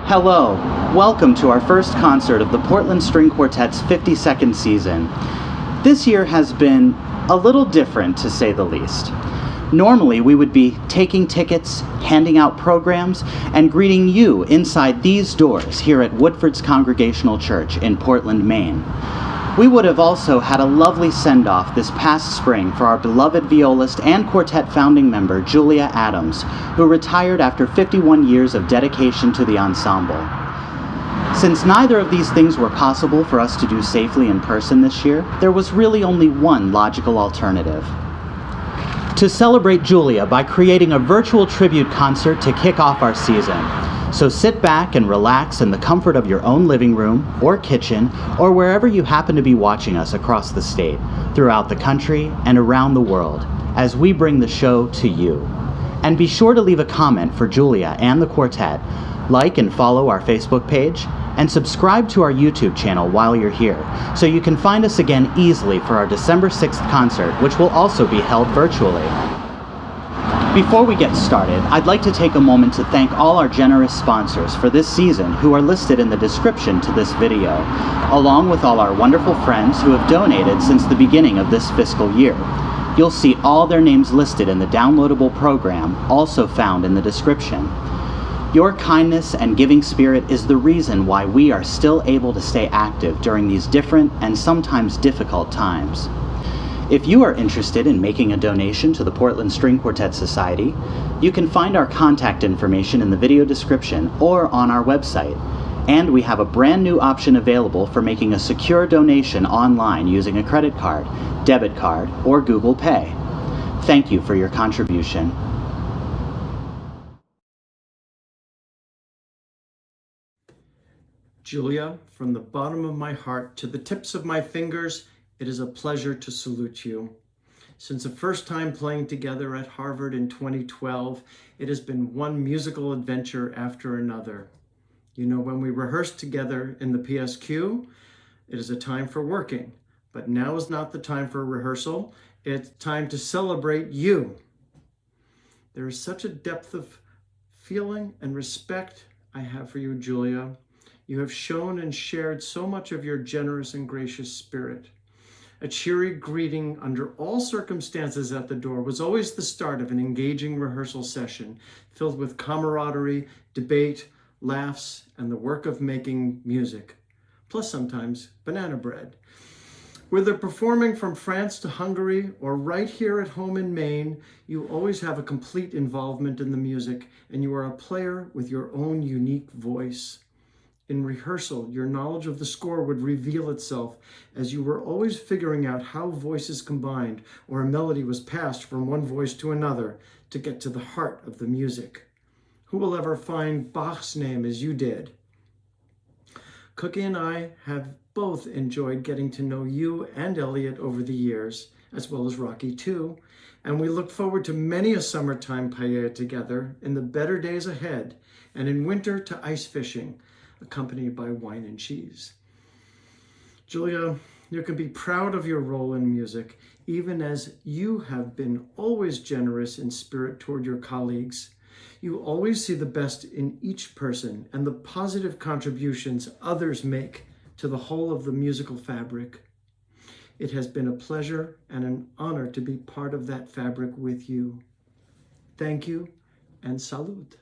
Hello, welcome to our first concert of the Portland String Quartet's 52nd season. This year has been a little different, to say the least. Normally, we would be taking tickets, handing out programs, and greeting you inside these doors here at Woodford's Congregational Church in Portland, Maine. We would have also had a lovely send-off this past spring for our beloved violist and quartet founding member, Julia Adams, who retired after 51 years of dedication to the ensemble. Since neither of these things were possible for us to do safely in person this year, there was really only one logical alternative: to celebrate Julia by creating a virtual tribute concert to kick off our season. So sit back and relax in the comfort of your own living room or kitchen or wherever you happen to be watching us across the state, throughout the country, and around the world as we bring the show to you. And be sure to leave a comment for Julia and the quartet, like and follow our Facebook page, and subscribe to our YouTube channel while you're here so you can find us again easily for our December 6th concert, which will also be held virtually. Before we get started, I'd like to take a moment to thank all our generous sponsors for this season who are listed in the description to this video, along with all our wonderful friends who have donated since the beginning of this fiscal year. You'll see all their names listed in the downloadable program, also found in the description. Your kindness and giving spirit is the reason why we are still able to stay active during these different and sometimes difficult times. If you are interested in making a donation to the Portland String Quartet Society, you can find our contact information in the video description or on our website. And we have a brand new option available for making a secure donation online using a credit card, debit card, or Google Pay. Thank you for your contribution. Julia, from the bottom of my heart to the tips of my fingers, it is a pleasure to salute you. Since the first time playing together at Harvard in 2012, it has been one musical adventure after another. You know, when we rehearsed together in the PSQ, it is a time for working, but now is not the time for rehearsal. It's time to celebrate you. There is such a depth of feeling and respect I have for you, Julia. You have shown and shared so much of your generous and gracious spirit. A cheery greeting under all circumstances at the door was always the start of an engaging rehearsal session filled with camaraderie, debate, laughs, and the work of making music, plus sometimes banana bread. Whether performing from France to Hungary or right here at home in Maine, you always have a complete involvement in the music, and you are a player with your own unique voice. In rehearsal, your knowledge of the score would reveal itself as you were always figuring out how voices combined or a melody was passed from one voice to another to get to the heart of the music. Who will ever find Bach's name as you did? Cookie and I have both enjoyed getting to know you and Elliot over the years, as well as Rocky too, and we look forward to many a summertime paella together in the better days ahead, and in winter to ice fishing, accompanied by wine and cheese. Julia, you can be proud of your role in music, even as you have been always generous in spirit toward your colleagues. You always see the best in each person and the positive contributions others make to the whole of the musical fabric. It has been a pleasure and an honor to be part of that fabric with you. Thank you and salute.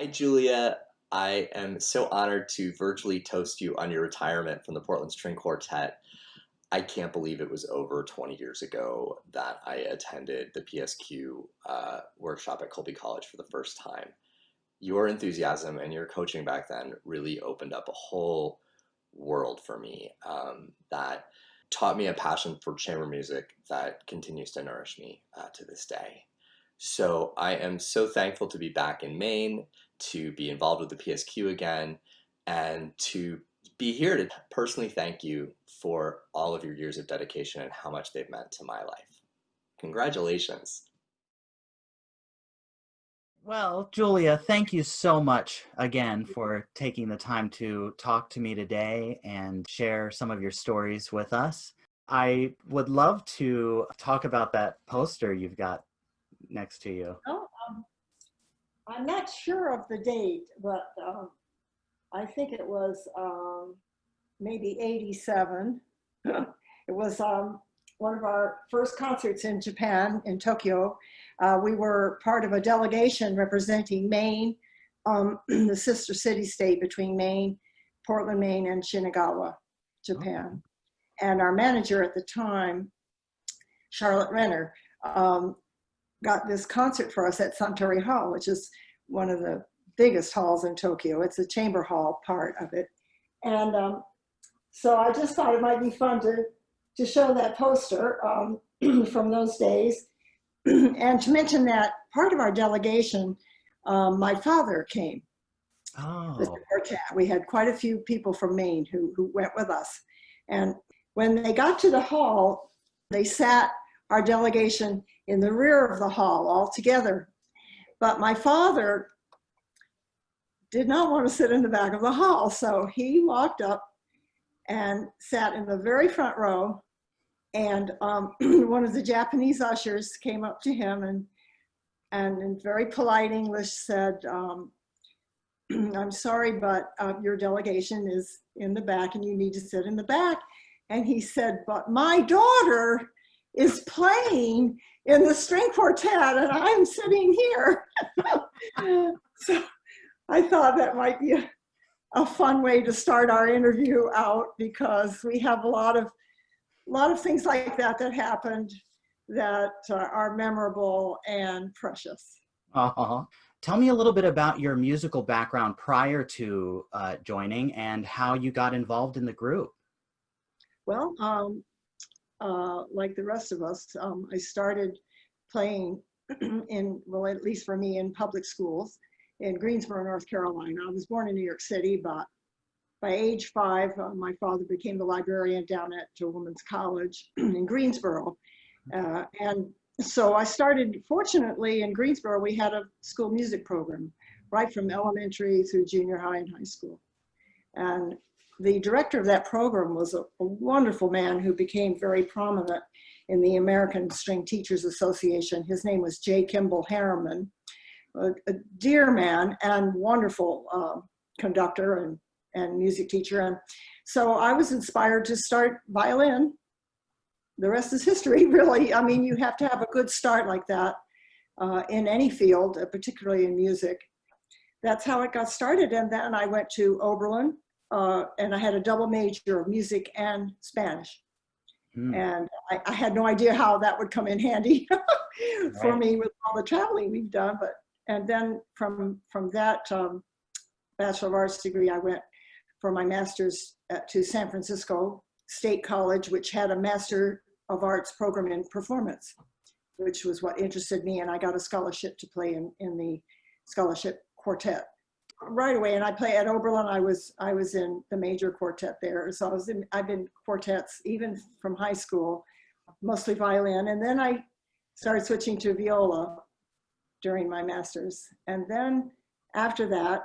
Hi, Julia. I am so honored to virtually toast you on your retirement from the Portland String Quartet. I can't believe it was over 20 years ago that I attended the PSQ workshop at Colby College for the first time. Your enthusiasm and your coaching back then really opened up a whole world for me that taught me a passion for chamber music that continues to nourish me to this day. So I am so thankful to be back in Maine, to be involved with the PSQ again, and to be here to personally thank you for all of your years of dedication and how much they've meant to my life. Congratulations. Well, Julia, thank you so much again for taking the time to talk to me today and share some of your stories with us. I would love to talk about that poster you've got next to you. Oh, I'm not sure of the date, but I think it was maybe 87. It was one of our first concerts in Japan, in Tokyo. We were part of a delegation representing Maine, the sister city state between Maine, Portland, Maine, and Shinagawa, Japan. And our manager at the time, Charlotte Renner, got this concert for us at Suntory Hall, which is one of the biggest halls in Tokyo. It's a chamber hall part of it. And so I just thought it might be fun to show that poster from those days. And to mention that part of our delegation, my father came with the quartet. We had quite a few people from Maine who went with us. And when they got to the hall, they sat our delegation in the rear of the hall all together. But my father did not want to sit in the back of the hall. So he walked up and sat in the very front row. And one of the Japanese ushers came up to him and in very polite English said, I'm sorry, but your delegation is in the back and you need to sit in the back. And he said, but my daughter is playing in the string quartet and I'm sitting here. So I thought that might be a fun way to start our interview out, because we have a lot of things like that happened that are memorable and precious. Uh-huh. Tell me a little bit about your musical background prior to joining and how you got involved in the group. Well, like the rest of us, I started playing well, at least for me, in public schools in Greensboro, North Carolina. I was born in New York City, but by age 5, my father became the librarian down at Women's College in Greensboro. And so I started, fortunately, in Greensboro, we had a school music program right from elementary through junior high and high school. And the director of that program was a wonderful man who became very prominent in the American String Teachers Association. His name was J. Kimball Harriman, a dear man and wonderful conductor and music teacher. And so I was inspired to start violin. The rest is history, really. I mean, you have to have a good start like that in any field, particularly in music. That's how it got started. And then I went to Oberlin, and I had a double major of music and Spanish. And I had no idea how that would come in handy for me with all the traveling we've done. And then from that Bachelor of Arts degree, I went for my master's to San Francisco State College, which had a Master of Arts program in performance, which was what interested me. And I got a scholarship to play in the scholarship quartet right away. And I play at Oberlin. I was in the major quartet there. So I've been quartets even from high school, mostly violin. And then I started switching to viola during my master's. And then after that,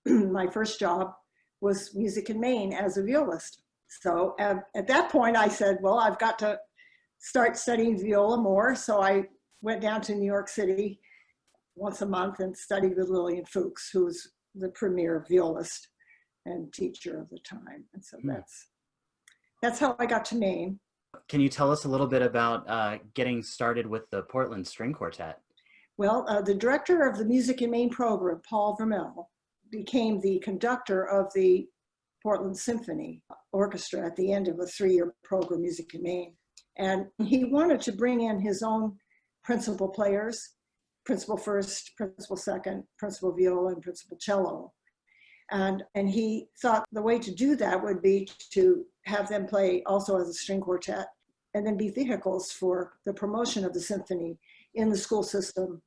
my first job was Music in Maine as a violist. So at that point I said, well, I've got to start studying viola more. So I went down to New York City once a month and studied with Lillian Fuchs, who was the premier violist and teacher of the time. And so that's how I got to Maine. Can you tell us a little bit about getting started with the Portland String Quartet? Well, the director of the Music in Maine program, Paul Vermel, became the conductor of the Portland Symphony Orchestra at the end of a 3-year program, Music in Maine. And he wanted to bring in his own principal players, principal first, principal second, principal viola, and principal cello. And he thought the way to do that would be to have them play also as a string quartet and then be vehicles for the promotion of the symphony in the school system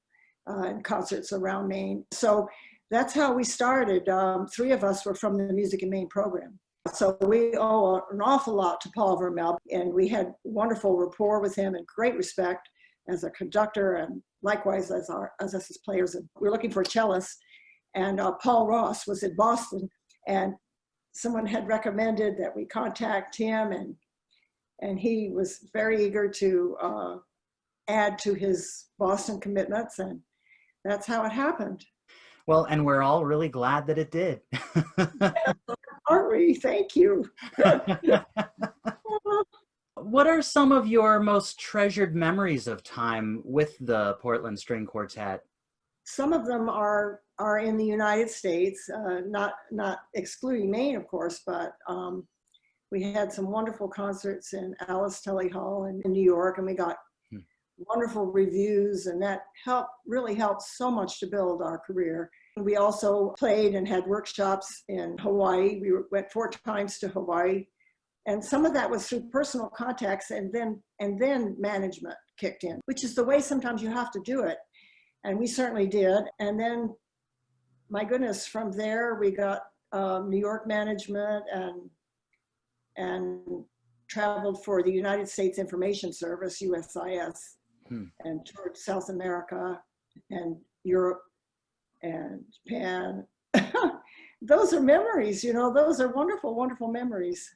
and concerts around Maine. So that's how we started. 3 of us were from the Music in Maine program. So we owe an awful lot to Paul Vermel, and we had wonderful rapport with him and great respect as a conductor and likewise as us as players. And we were looking for a cellist, and Paul Ross was in Boston, and someone had recommended that we contact him, and he was very eager to add to his Boston commitments, and that's how it happened. Well, and we're all really glad that it did. Aren't we? Thank you. What are some of your most treasured memories of time with the Portland String Quartet? Some of them are in the United States, not excluding Maine, of course, but we had some wonderful concerts in Alice Tully Hall in New York, and we got wonderful reviews, and that really helped so much to build our career. We also played and had workshops in Hawaii. We went 4 times to Hawaii, and some of that was through personal contacts, and then management kicked in, which is the way sometimes you have to do it, and we certainly did. And then, my goodness, from there we got New York management and traveled for the United States Information Service, USIS, and toured South America and Europe and Japan. Those are memories, those are wonderful, wonderful memories.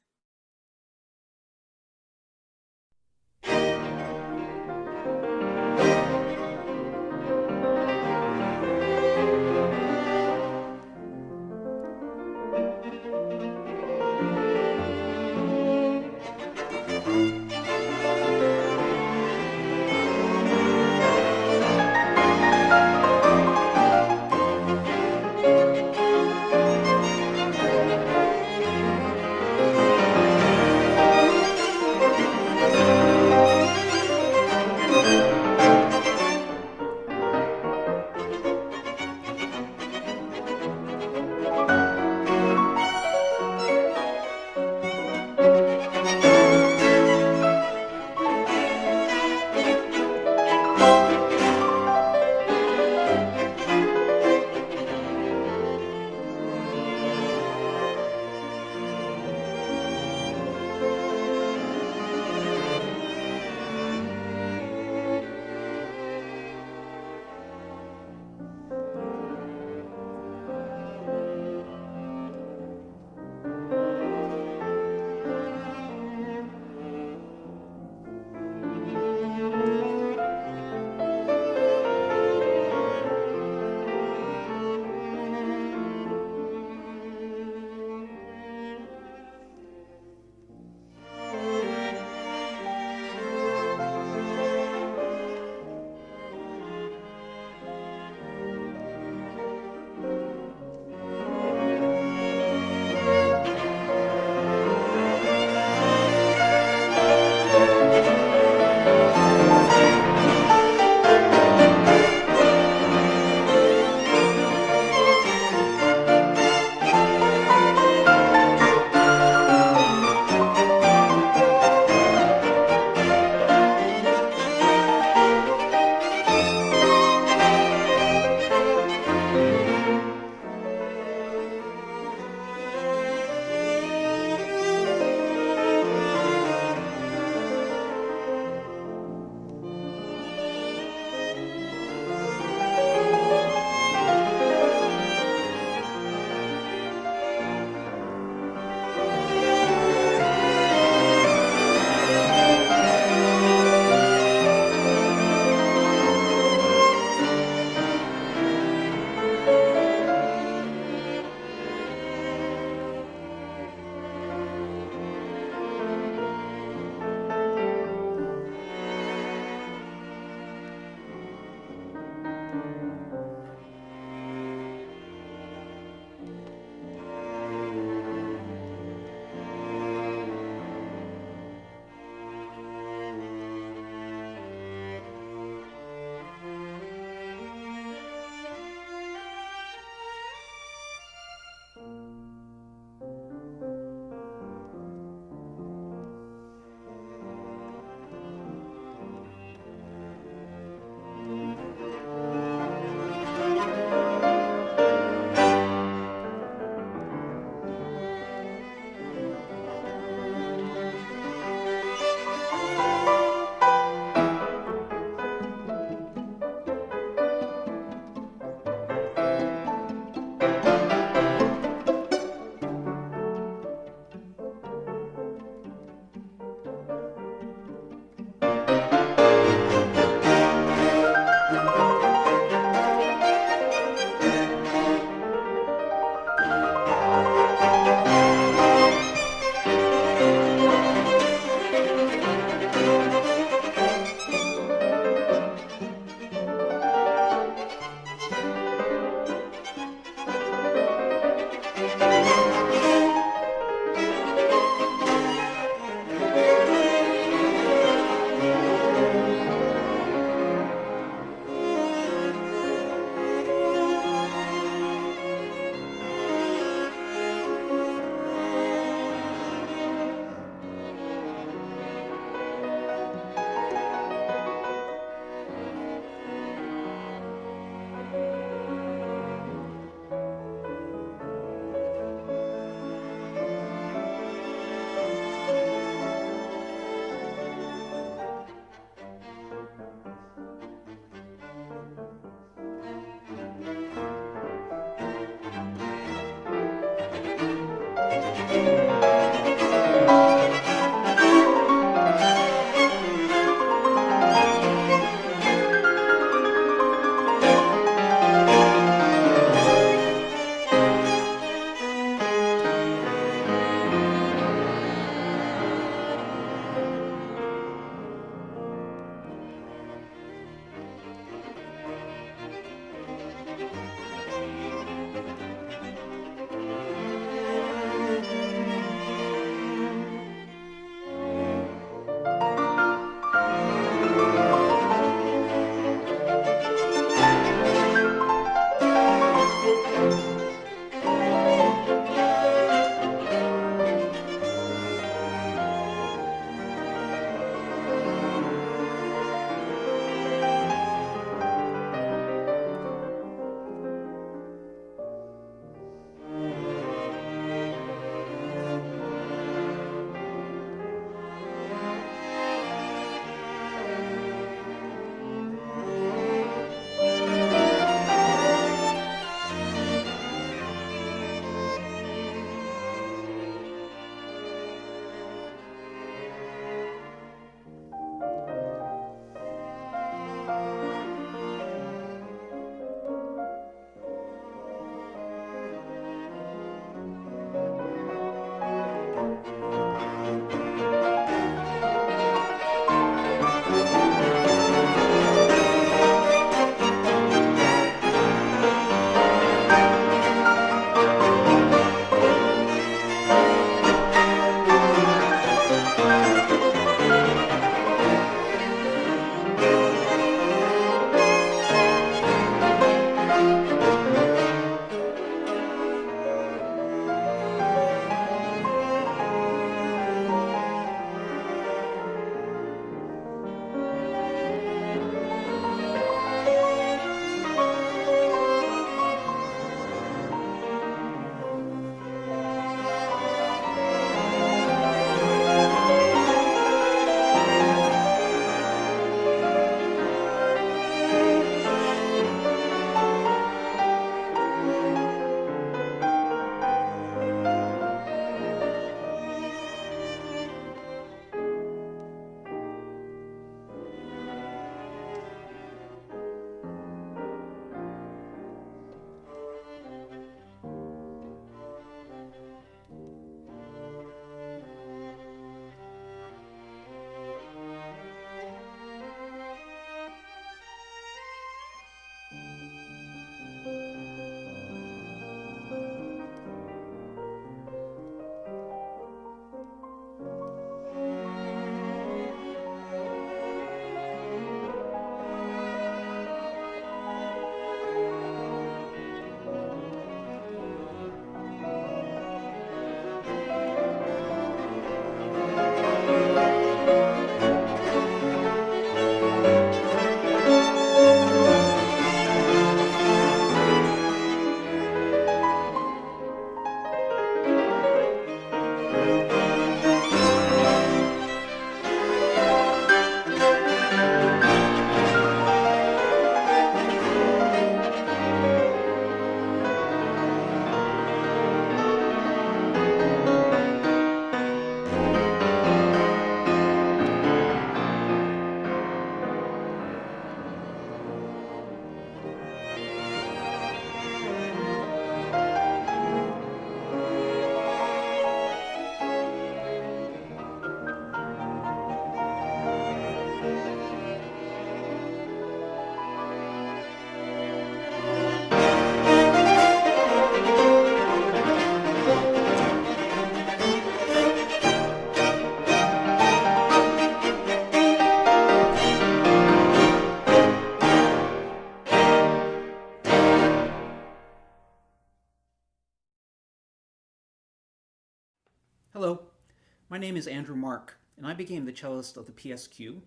My name is Andrew Mark, and I became the cellist of the PSQ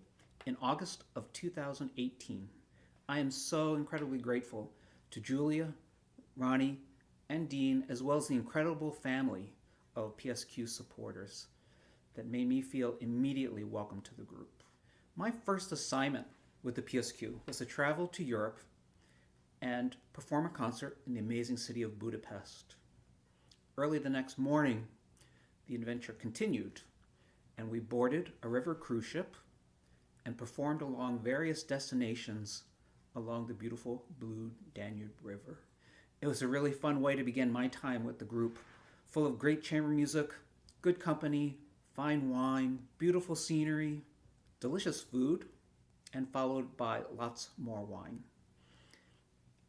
in August of 2018. I am so incredibly grateful to Julia, Ronnie, and Dean, as well as the incredible family of PSQ supporters that made me feel immediately welcome to the group. My first assignment with the PSQ was to travel to Europe and perform a concert in the amazing city of Budapest. Early the next morning, the adventure continued, and we boarded a river cruise ship and performed along various destinations along the beautiful blue Danube River. It was a really fun way to begin my time with the group, full of great chamber music, good company, fine wine, beautiful scenery, delicious food, and followed by lots more wine.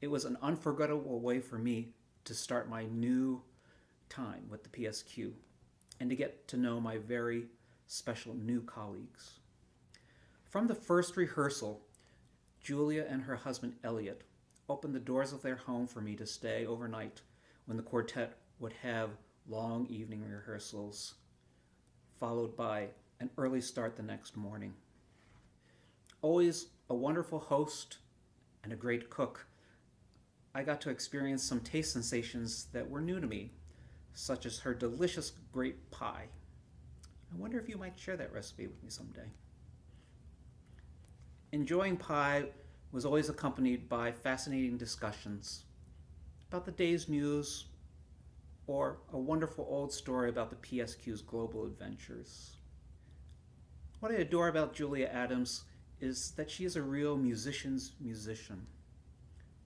It was an unforgettable way for me to start my new time with the PSQ and to get to know my very special new colleagues. From the first rehearsal, Julia and her husband Elliot opened the doors of their home for me to stay overnight when the quartet would have long evening rehearsals, followed by an early start the next morning. Always a wonderful host and a great cook, I got to experience some taste sensations that were new to me, such as her delicious grape pie. I wonder if you might share that recipe with me someday. Enjoying pie was always accompanied by fascinating discussions about the day's news or a wonderful old story about the PSQ's global adventures. What I adore about Julia Adams is that she is a real musician's musician.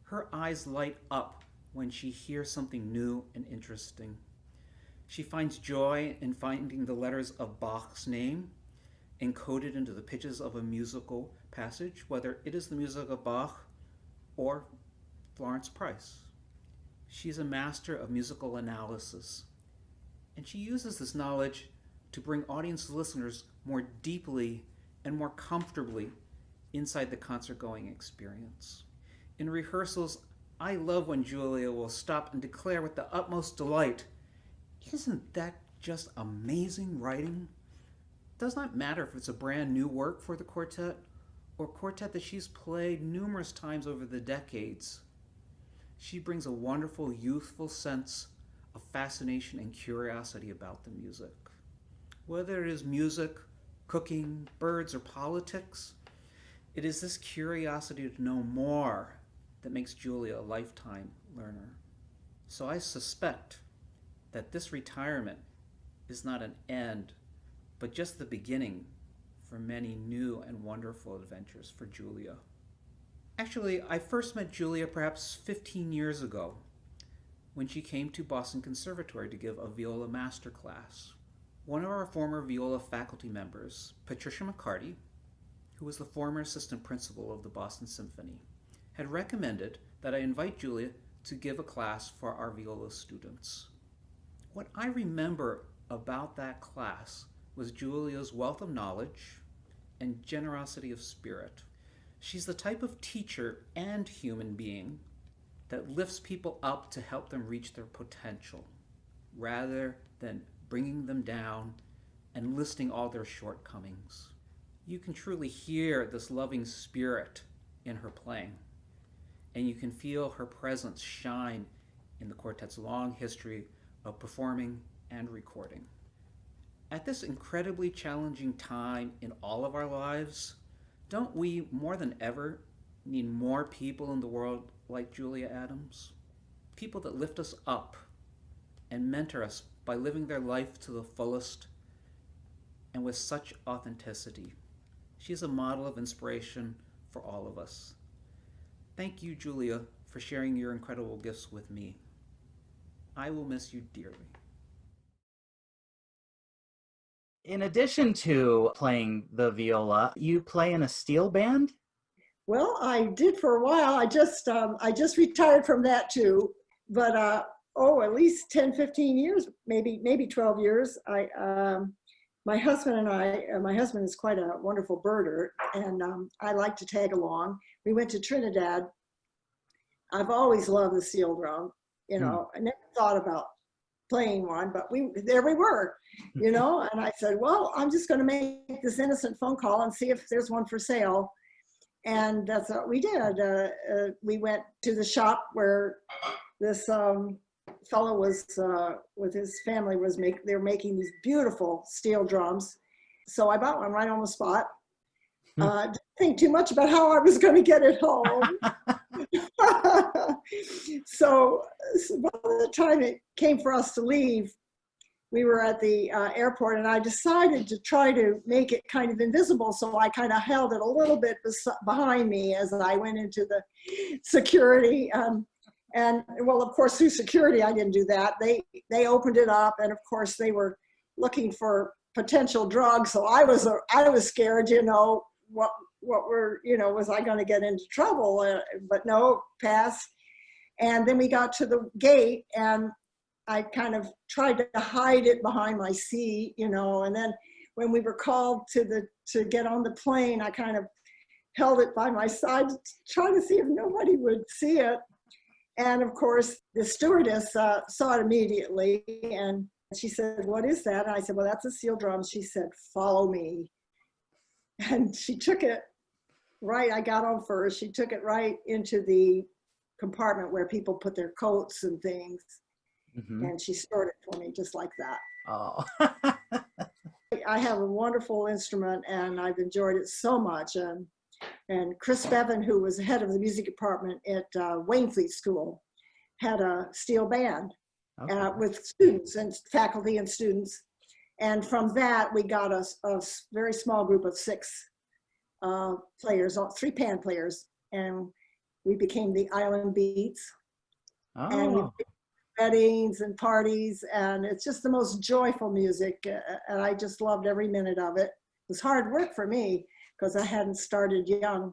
Her eyes light up when she hears something new and interesting. She finds joy in finding the letters of Bach's name encoded into the pitches of a musical passage, whether it is the music of Bach or Florence Price. She's a master of musical analysis, and she uses this knowledge to bring audience listeners more deeply and more comfortably inside the concert-going experience. In rehearsals, I love when Julia will stop and declare with the utmost delight, "Isn't that just amazing writing?" It does not matter if it's a brand new work for the quartet or quartet that she's played numerous times over the decades. She brings a wonderful, youthful sense of fascination and curiosity about the music. Whether it is music, cooking, birds, or politics, it is this curiosity to know more that makes Julia a lifetime learner. So I suspect that this retirement is not an end, but just the beginning for many new and wonderful adventures for Julia. Actually, I first met Julia perhaps 15 years ago when she came to Boston Conservatory to give a viola master class. One of our former viola faculty members, Patricia McCarty, who was the former assistant principal of the Boston Symphony, had recommended that I invite Julia to give a class for our viola students. What I remember about that class was Julia's wealth of knowledge and generosity of spirit. She's the type of teacher and human being that lifts people up to help them reach their potential, rather than bringing them down and listing all their shortcomings. You can truly hear this loving spirit in her playing, and you can feel her presence shine in the quartet's long history of performing and recording. At this incredibly challenging time in all of our lives, don't we more than ever need more people in the world like Julia Adams? People that lift us up and mentor us by living their life to the fullest and with such authenticity. She's a model of inspiration for all of us. Thank you, Julia, for sharing your incredible gifts with me. I will miss you dearly. In addition to playing the viola, you play in a steel band? Well, I did for a while. I just retired from that too, but at least 10, 15 years, maybe 12 years. My husband is quite a wonderful birder, and I like to tag along. We went to Trinidad. I've always loved the steel drum. I never thought about playing one, but there we were, you know, and I said, well, I'm just going to make this innocent phone call and see if there's one for sale. And that's what we did. We went to the shop where this fellow was with his family they were making these beautiful steel drums. So I bought one right on the spot. Didn't think too much about how I was going to get it home. So by the time it came for us to leave, we were at the airport, and I decided to try to make it kind of invisible. So I kind of held it a little bit behind me as I went into the security. And well, of course, through security, I didn't do that. They opened it up, and of course, they were looking for potential drugs. So I was scared, you know, what were, you know, was I going to get into trouble? But no, pass. And then we got to the gate, and I kind of tried to hide it behind my seat, you know. And then when we were called to get on the plane, I kind of held it by my side, trying to see if nobody would see it. And of course, the stewardess saw it immediately, and she said, "What is that?" And I said, "Well, that's a steel drum." She said, "Follow me." And she took it right, I got on first. She took it right into the compartment where people put their coats and things. And she stored it for me just like that. Oh. I have a wonderful instrument, and I've enjoyed it so much. And Chris Bevan, who was the head of the music department at Waynfleet School, had a steel band with students and faculty and students. And from that, we got a very small group of 6 players, 3 pan players, and we became the Island Beats. Oh. And we did weddings and parties, and it's just the most joyful music, and I just loved every minute of it. It was hard work for me because I hadn't started young.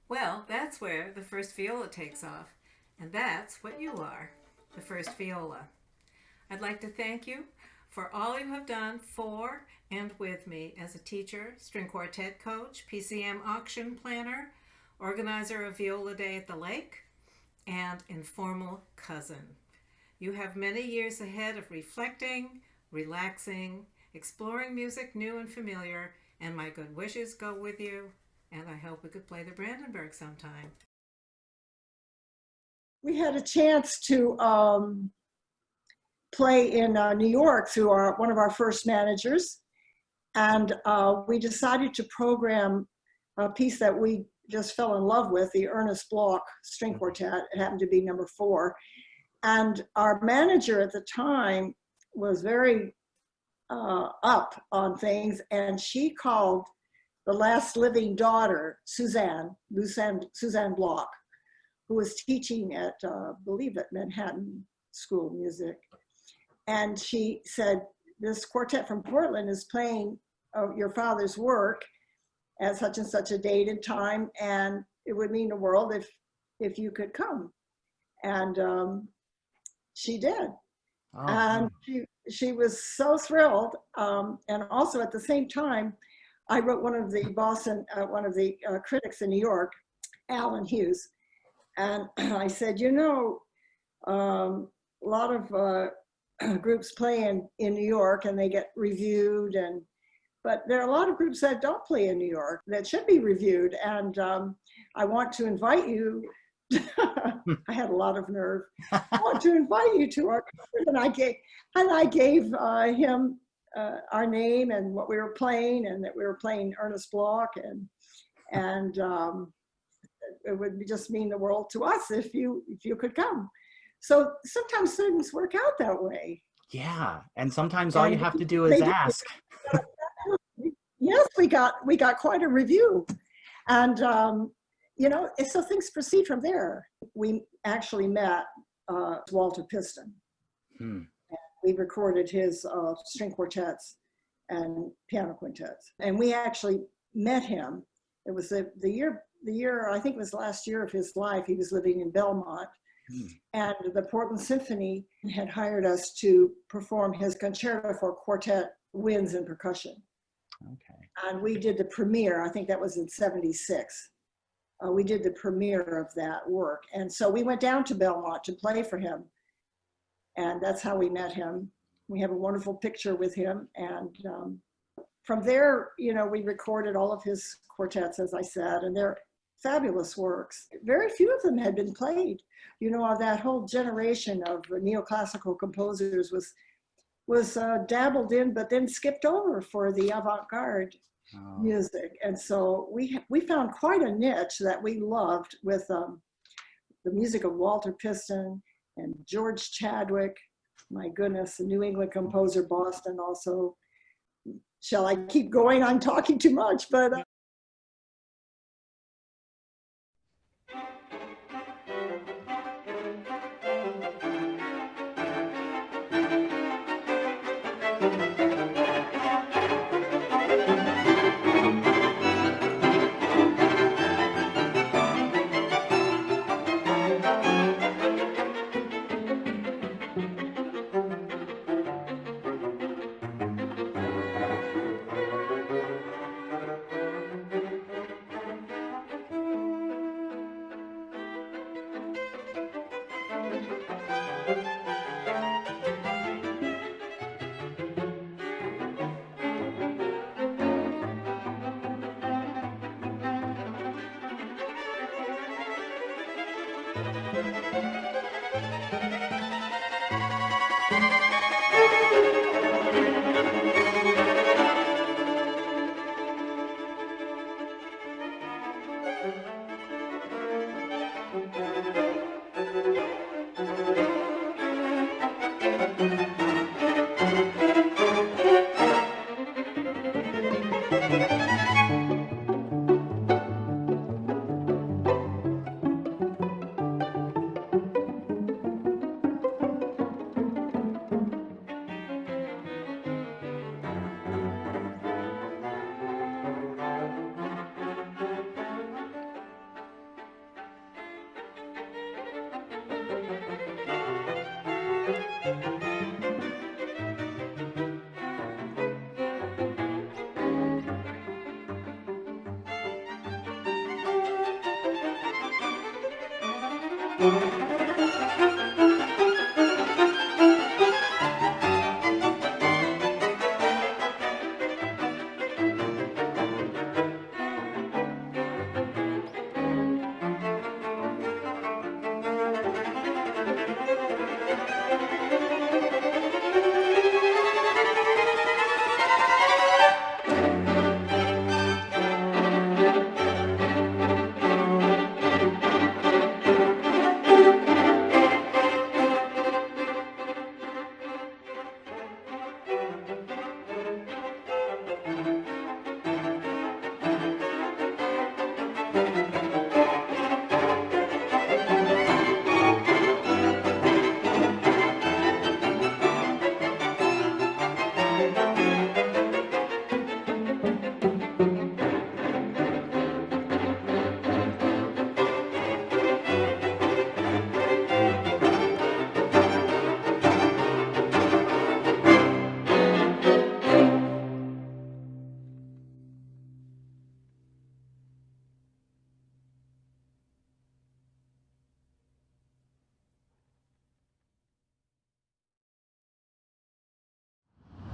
Well, that's where the first viola takes off. And that's what you are, the first viola. I'd like to thank you for all you have done for and with me as a teacher, string quartet coach, PCM auction planner, organizer of Viola Day at the Lake, and informal cousin. You have many years ahead of reflecting, relaxing, exploring music new and familiar, and my good wishes go with you, and I hope we could play the Brandenburg sometime. We had a chance to play in New York through one of our first managers, and we decided to program a piece that we just fell in love with, the Ernest Bloch String Quartet. It happened to be number 4. And our manager at the time was very up on things, and she called the last living daughter, Suzanne Bloch, who was teaching at, I believe at Manhattan School of Music. And she said, this quartet from Portland is playing your father's work at such and such a date and time, and it would mean the world if you could come. And she did. Oh. And she was so thrilled. And also at the same time, I wrote one of the critics in New York, Alan Hughes. And I said, you know, a lot of groups play in New York and they get reviewed, but there are a lot of groups that don't play in New York that should be reviewed. And I want to invite you. I had a lot of nerve. I want to invite you to our concert. And I gave him our name and what we were playing, and that we were playing Ernest Bloch, and it would just mean the world to us if you could come. So sometimes things work out that way. Yeah, and sometimes all you And have to do is they did. ask. Yes, we got quite a review, and so things proceed from there. We actually met Walter Piston. Hmm. We recorded his string quartets and piano quintets, and we actually met him. It was the year I think it was last year of his life. He was living in Belmont, and the Portland Symphony had hired us to perform his concerto for quartet, winds, and percussion. Okay. And we did the premiere. I think that was in '76. We did the premiere of that work, and so we went down to Belmont to play for him, and that's how we met him. We have a wonderful picture with him, and from there, we recorded all of his quartets, as I said, and they're fabulous works. Very few of them had been played. That whole generation of neoclassical composers was dabbled in, but then skipped over for the avant-garde music. And so we found quite a niche that we loved with the music of Walter Piston and George Chadwick. My goodness, a New England composer, Boston also. Shall I keep going? I'm talking too much, but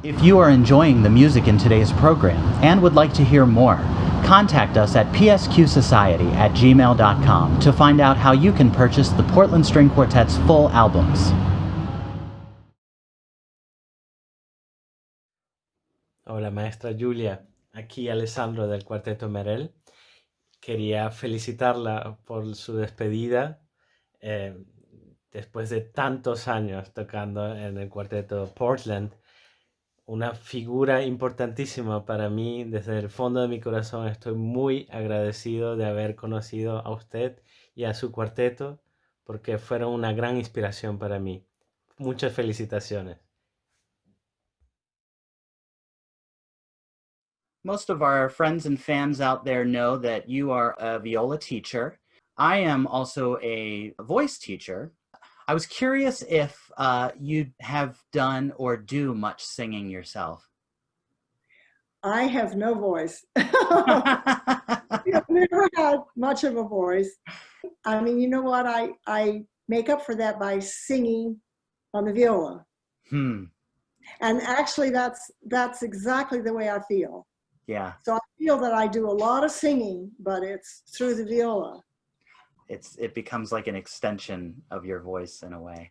If you are enjoying the music in today's program and would like to hear more, contact us at PSQSociety@gmail.com to find out how you can purchase the Portland String Quartet's full albums. Hola, maestra Julia. Aquí Alessandro del Cuarteto Merel. quería felicitarla por su despedida eh, después de tantos años tocando en el cuarteto Portland. Una figura importantísima para mí. Desde el fondo de mi corazón estoy muy agradecido de haber conocido a usted y a su cuarteto porque fueron una gran inspiración para mí. Muchas felicitaciones. Most of our friends and fans out there know that you are a viola teacher. I am also a voice teacher. I was curious if you have done or do much singing yourself. I have no voice. I've never had much of a voice. I mean, you know what? I make up for that by singing on the viola. Hmm. And actually, that's exactly the way I feel. Yeah. So I feel that I do a lot of singing, but it's through the viola. It becomes like an extension of your voice in a way.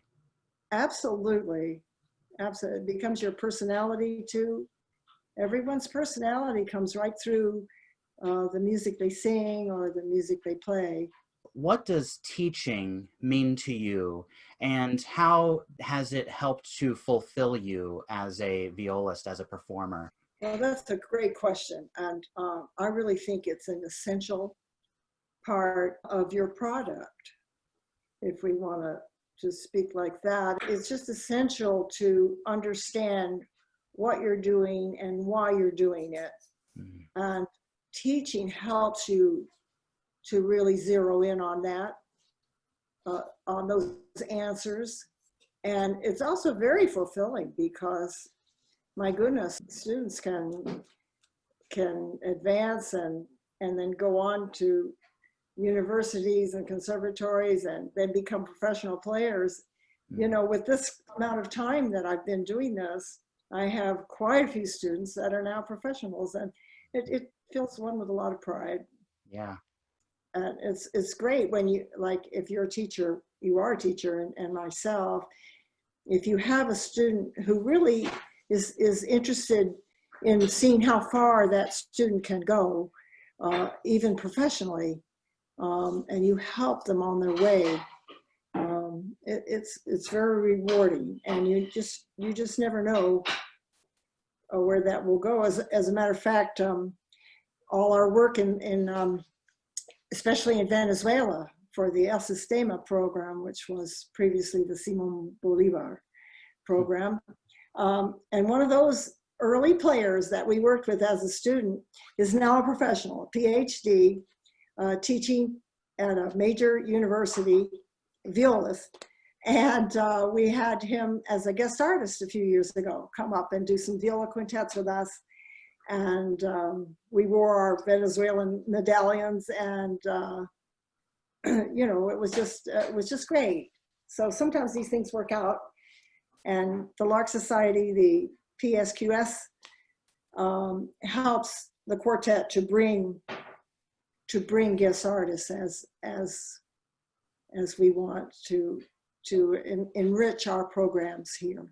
Absolutely. Absolutely. It becomes your personality too. Everyone's personality comes right through the music they sing or the music they play. What does teaching mean to you, and how has it helped to fulfill you as a violist, as a performer? Well, that's a great question. And I really think it's an essential part of your product. If we want to speak like that, it's just essential to understand what you're doing and why you're doing it. Mhm. And teaching helps you to really zero in on that, on those answers. And it's also very fulfilling because, my goodness, students can advance and then go on to universities and conservatories and then become professional players. You know, with this amount of time that I've been doing this, I have quite a few students that are now professionals, and it fills one with a lot of pride. Yeah. And it's great when you, like, if you're a teacher, you are a teacher, and myself, if you have a student who really is interested in seeing how far that student can go, even professionally, and you help them on their way, it's very rewarding, and you just never know where that will go. As a matter of fact, all our work in especially in Venezuela for the El Sistema program, which was previously the Simon Bolivar program, and one of those early players that we worked with as a student is now a professional, a PhD, teaching at a major university, violist. And we had him as a guest artist a few years ago come up and do some viola quintets with us. And we wore our Venezuelan medallions, and you know, it was just great. So sometimes these things work out. And the Lark Society, the PSQS, helps the quartet to bring guest artists as we want to enrich our programs here.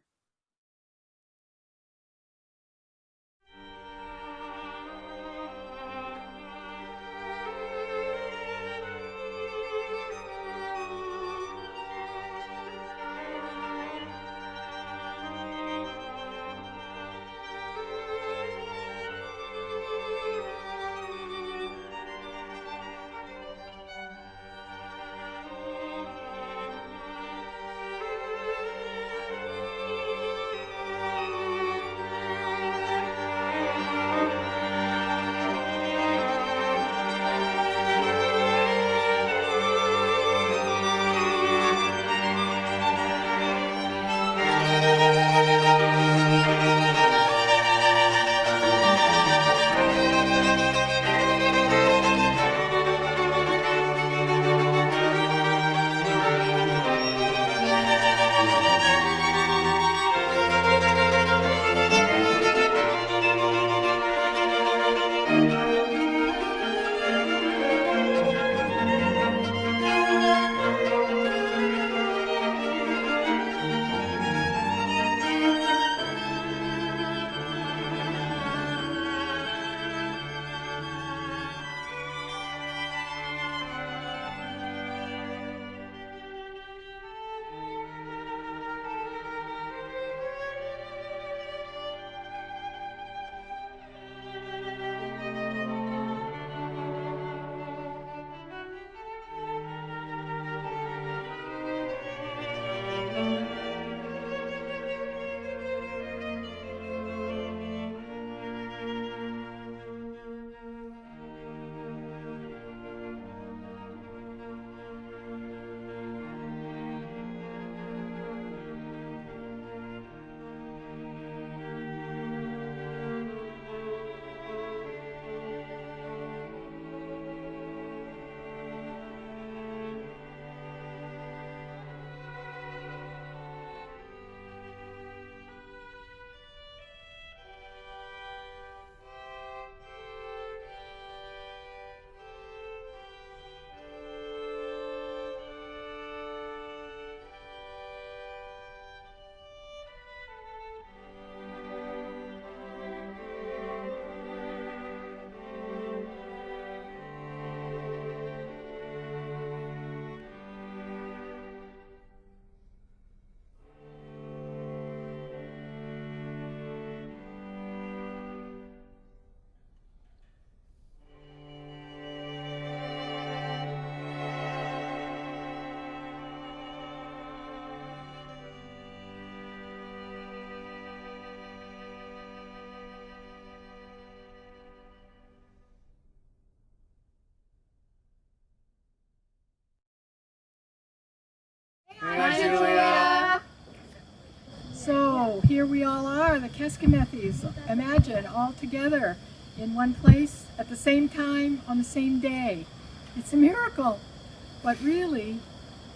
here we all are, the Keskimethis. Imagine, all together in one place at the same time on the same day. It's a miracle, but really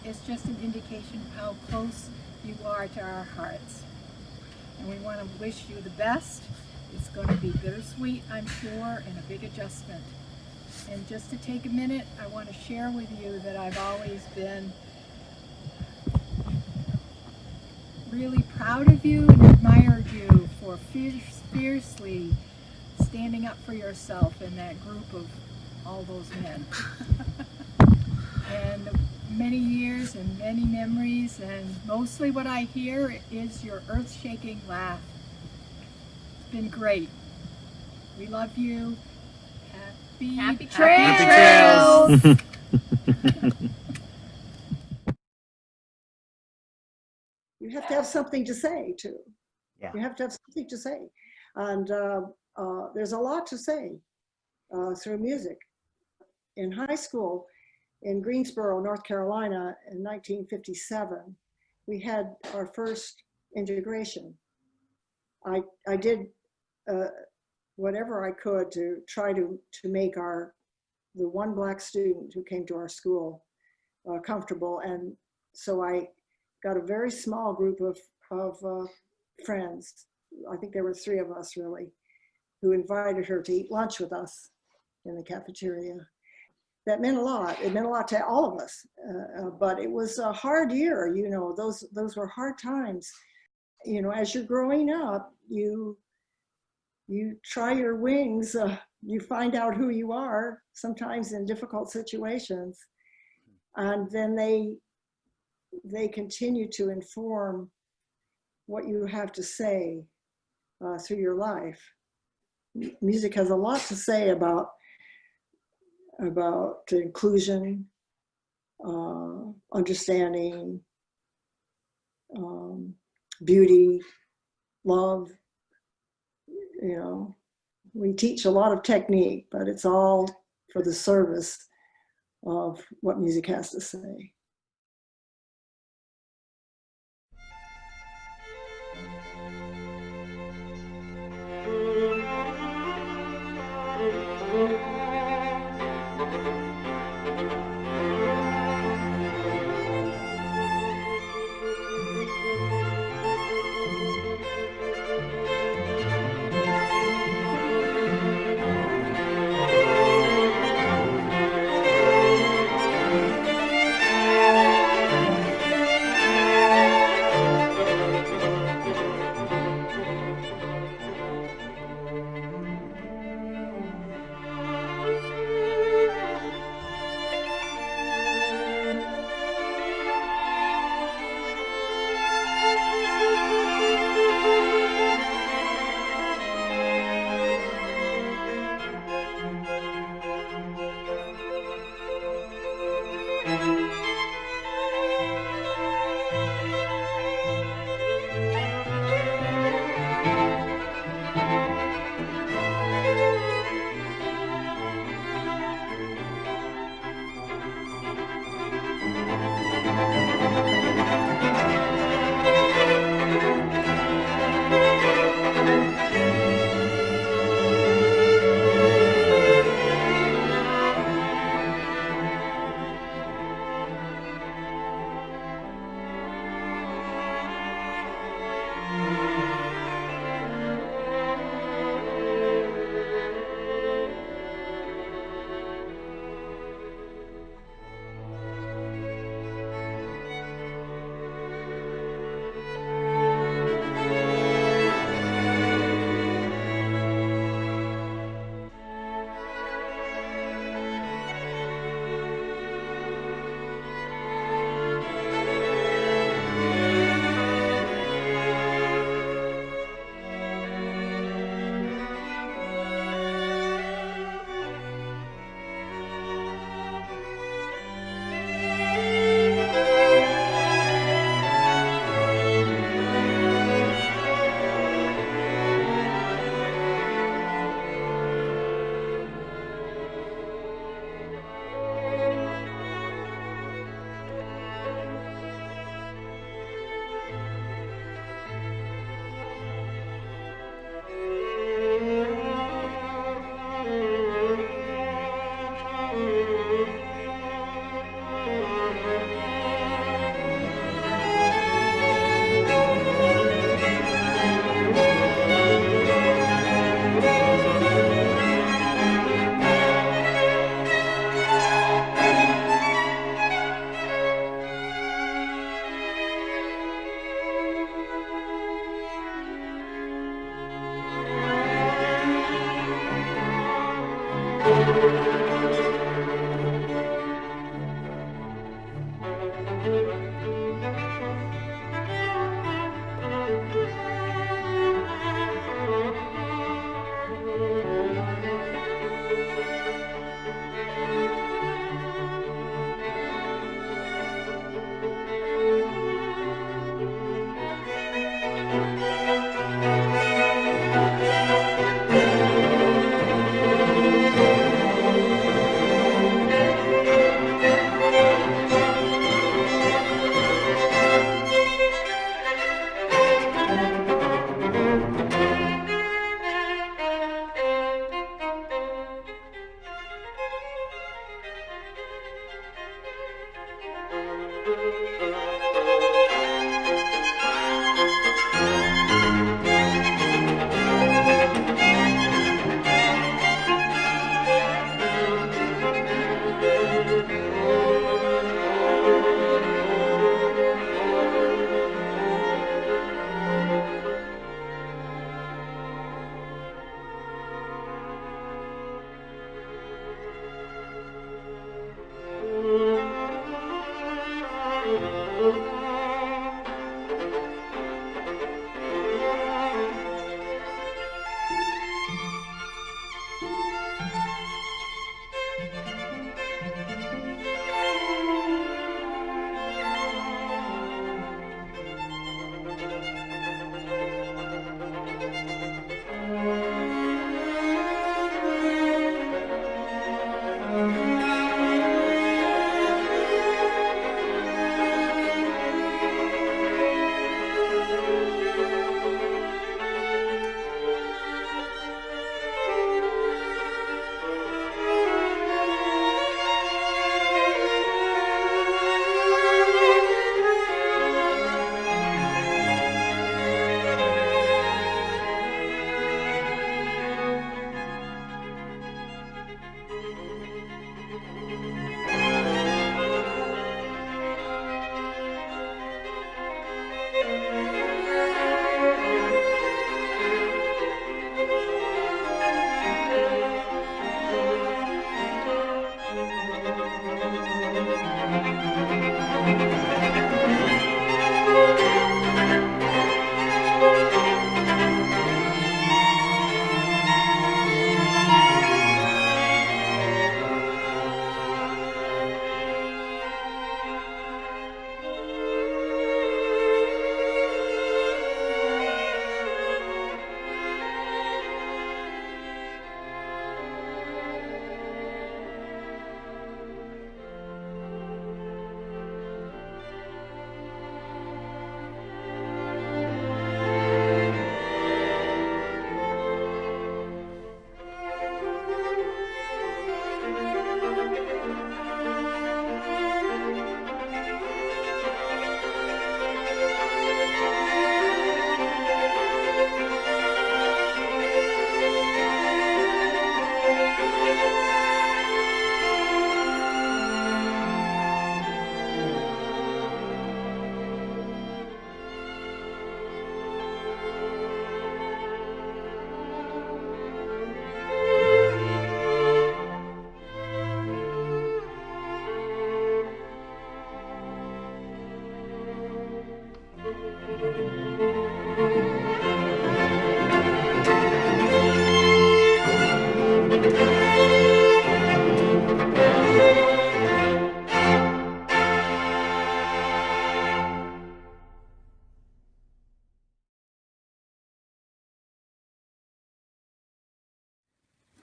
it's just an indication of how close you are to our hearts. And we want to wish you the best. It's going to be bittersweet, I'm sure, and a big adjustment. And just to take a minute, I want to share with you that I've always been really proud of you and admired you for fiercely standing up for yourself in that group of all those men. And many years and many memories, and mostly what I hear is your earth-shaking laugh. It's been great. We love you. Happy trails! You have to have something to say too. Yeah. You have to have something to say. And there's a lot to say through music. In high school in Greensboro, North Carolina in 1957, we had our first integration. I did whatever I could to try to make the one Black student who came to our school comfortable. And so I got a very small group of friends. I think there were 3 of us really, who invited her to eat lunch with us in the cafeteria. That meant a lot. It meant a lot to all of us. But it was a hard year, you know, those were hard times. You know, as you're growing up, you try your wings, you find out who you are, sometimes in difficult situations. And then they continue to inform what you have to say through your life. Music has a lot to say about inclusion, understanding, beauty, love. You know, we teach a lot of technique, but it's all for the service of what music has to say.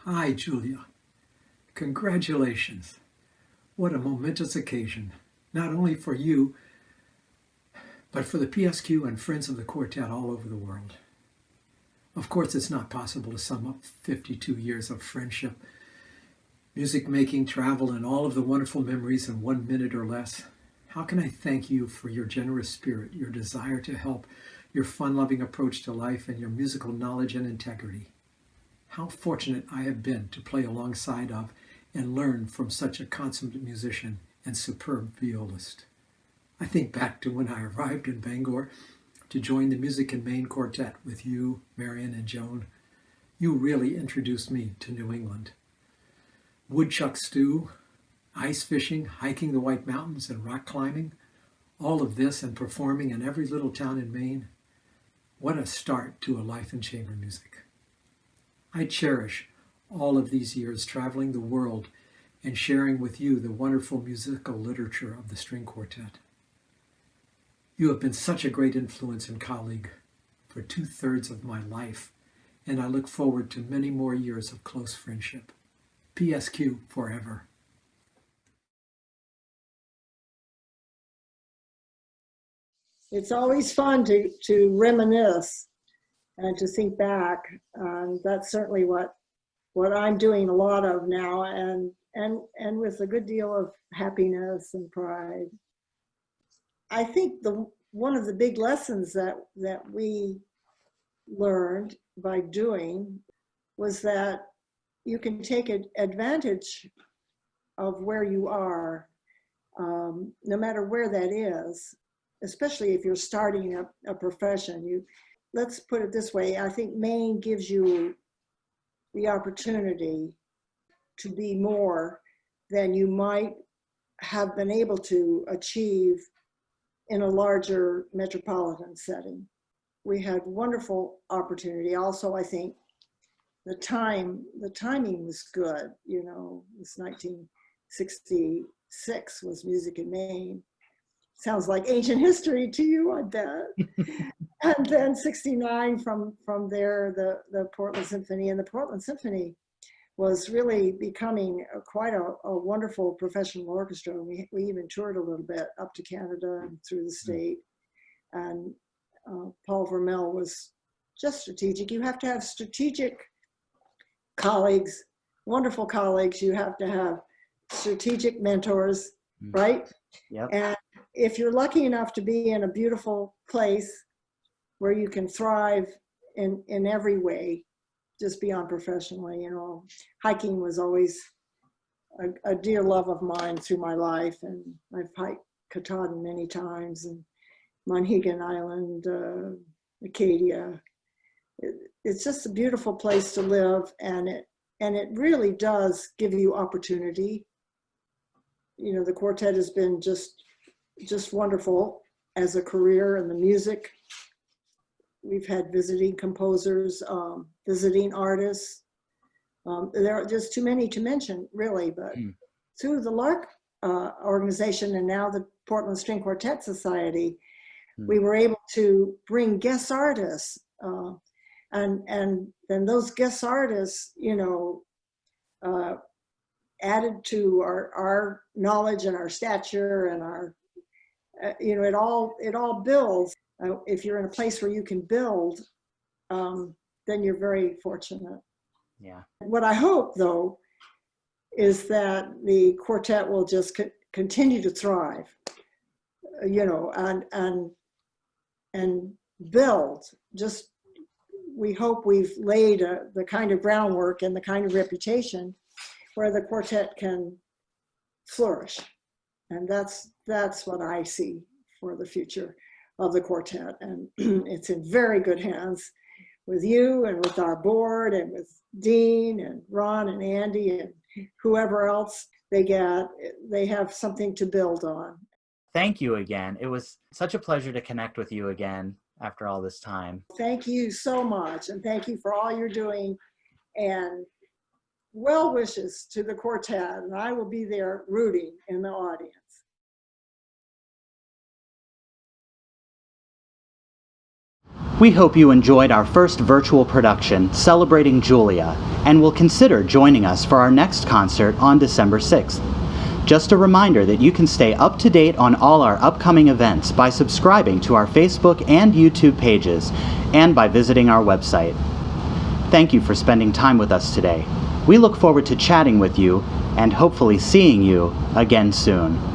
Hi, Julia. Congratulations. What a momentous occasion, not only for you, but for the PSQ and friends of the quartet all over the world. Of course, it's not possible to sum up 52 years of friendship, music making, travel, and all of the wonderful memories in 1 minute or less. How can I thank you for your generous spirit, your desire to help, your fun-loving approach to life, and your musical knowledge and integrity? How fortunate I have been to play alongside of and learn from such a consummate musician and superb violist. I think back to when I arrived in Bangor to join the Music in Maine Quartet with you, Marion, and Joan. You really introduced me to New England. Woodchuck stew, ice fishing, hiking the White Mountains, and rock climbing, all of this and performing in every little town in Maine. What a start to a life in chamber music. I cherish all of these years traveling the world and sharing with you the wonderful musical literature of the string quartet. You have been such a great influence and colleague for 2/3 of my life, and I look forward to many more years of close friendship. PSQ forever. It's always fun to reminisce and to think back. That's certainly what I'm doing a lot of now, and with a good deal of happiness and pride. I think one of the big lessons that we learned by doing was that you can take advantage of where you are, no matter where that is, especially if you're starting a profession. Let's put it this way, I think Maine gives you the opportunity to be more than you might have been able to achieve in a larger metropolitan setting. We had wonderful opportunity. Also, I think the timing was good. You know, it's 1966 was Music in Maine. Sounds like ancient history to you, I bet. And then 69 from there, the Portland Symphony, and the Portland Symphony was really becoming quite a wonderful professional orchestra. We even toured a little bit up to Canada and through the state. And Paul Vermel was just strategic. You have to have strategic colleagues, wonderful colleagues. You have to have strategic mentors, right? Yep. And if you're lucky enough to be in a beautiful place where you can thrive in every way, just beyond professionally, you know, hiking was always a dear love of mine through my life. And I've hiked Katahdin many times, and Monhegan Island, Acadia. It's just a beautiful place to live, and it really does give you opportunity. You know, the quartet has been just wonderful as a career, and the music. We've had visiting composers, visiting artists. There are just too many to mention, really, but through the Lark organization and now the Portland String Quartet Society, we were able to bring guest artists, and then those guest artists, you know, added to our knowledge and our stature and our, you know, it all builds. If you're in a place where you can build, then you're very fortunate. Yeah. What I hope, though, is that the quartet will just continue to thrive, you know, and build. Just, we hope we've laid the kind of groundwork and the kind of reputation where the quartet can flourish. And that's what I see for the future of the quartet. And it's in very good hands with you and with our board and with Dean and Ron and Andy and whoever else they have something to build on. Thank you again. It was such a pleasure to connect with you again after all this time. Thank you so much, and thank you for all you're doing, and well wishes to the quartet, and I will be there rooting in the audience. We hope you enjoyed our first virtual production celebrating Julia and will consider joining us for our next concert on December 6th. Just a reminder that you can stay up to date on all our upcoming events by subscribing to our Facebook and YouTube pages and by visiting our website. Thank you for spending time with us today. We look forward to chatting with you and hopefully seeing you again soon.